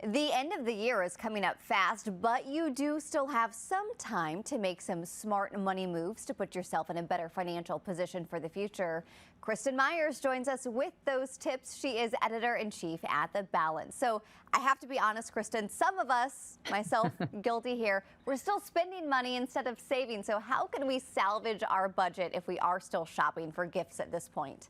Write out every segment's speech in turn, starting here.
The end of the year is coming up fast, but you do still have some time to make some smart money moves to put yourself in a better financial position for the future. KRISTIN Myers joins us with those tips. She is editor-in-chief at The Balance. So I have to be honest, KRISTIN, some of us, myself guilty here, we're still spending money instead of saving. So how can we salvage our budget if we are still shopping for gifts at this point?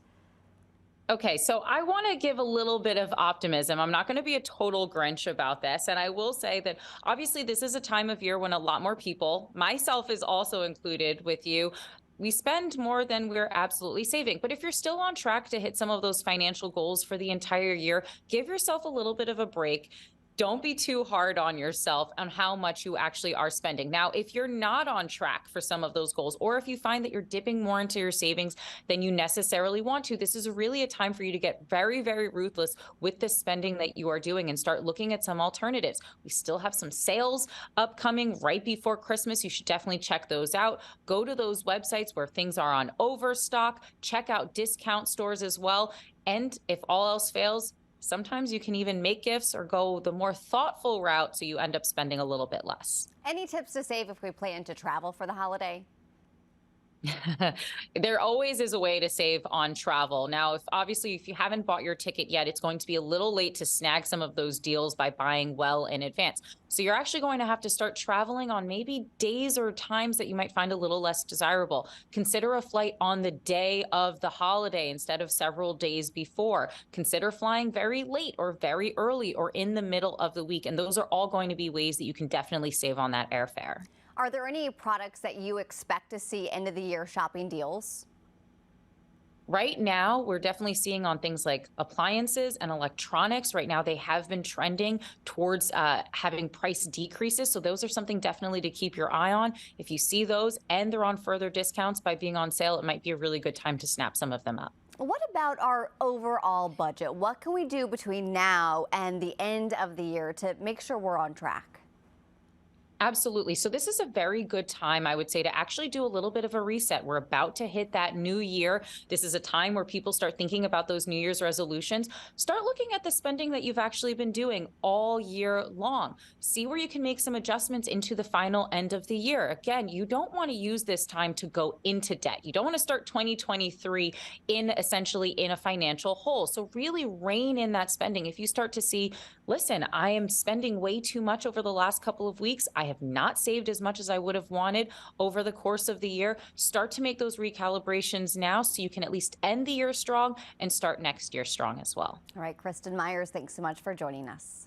Okay, so I want to give a little bit of optimism. I'm not going to be a total Grinch about this. And I will say that obviously this is a time of year when a lot more people, myself is also included with you, we spend more than we're absolutely saving. But if you're still on track to hit some of those financial goals for the entire year, give yourself a little bit of a break. Don't be too hard on yourself on how much you actually are spending. Now, if you're not on track for some of those goals, or if you find that you're dipping more into your savings than you necessarily want to, this is really a time for you to get very, very ruthless with the spending that you are doing and start looking at some alternatives. We still have some sales upcoming right before Christmas. You should definitely check those out. Go to those websites where things are on overstock, check out discount stores as well. And if all else fails, sometimes you can even make gifts or go the more thoughtful route so you end up spending a little bit less. Any tips to save if we plan to travel for the holiday? There always is a way to save on travel. Now, if you haven't bought your ticket yet, it's going to be a little late to snag some of those deals by buying well in advance. So you're actually going to have to start traveling on maybe days or times that you might find a little less desirable. Consider a flight on the day of the holiday instead of several days before. Consider flying very late or very early or in the middle of the week. And those are all going to be ways that you can definitely save on that airfare. Are there any products that you expect to see end of the year shopping deals? Right now, we're definitely seeing on things like appliances and electronics. Right now, they have been trending towards having price decreases. So those are something definitely to keep your eye on. If you see those and they're on further discounts by being on sale, it might be a really good time to snap some of them up. What about our overall budget? What can we do between now and the end of the year to make sure we're on track? Absolutely. So this is a very good time, I would say, to actually do a little bit of a reset. We're about to hit that new year. This is a time where people start thinking about those New Year's resolutions. Start looking at the spending that you've actually been doing all year long. See where you can make some adjustments into the final end of the year. Again, you don't want to use this time to go into debt. You don't want to start 2023 essentially in a financial hole. So really rein in that spending. If you start to see, listen, I am spending way too much over the last couple of weeks. I have not saved as much as I would have wanted over the course of the year. Start to make those recalibrations now so you can at least end the year strong and start next year strong as well. All right, KRISTIN Myers, thanks so much for joining us.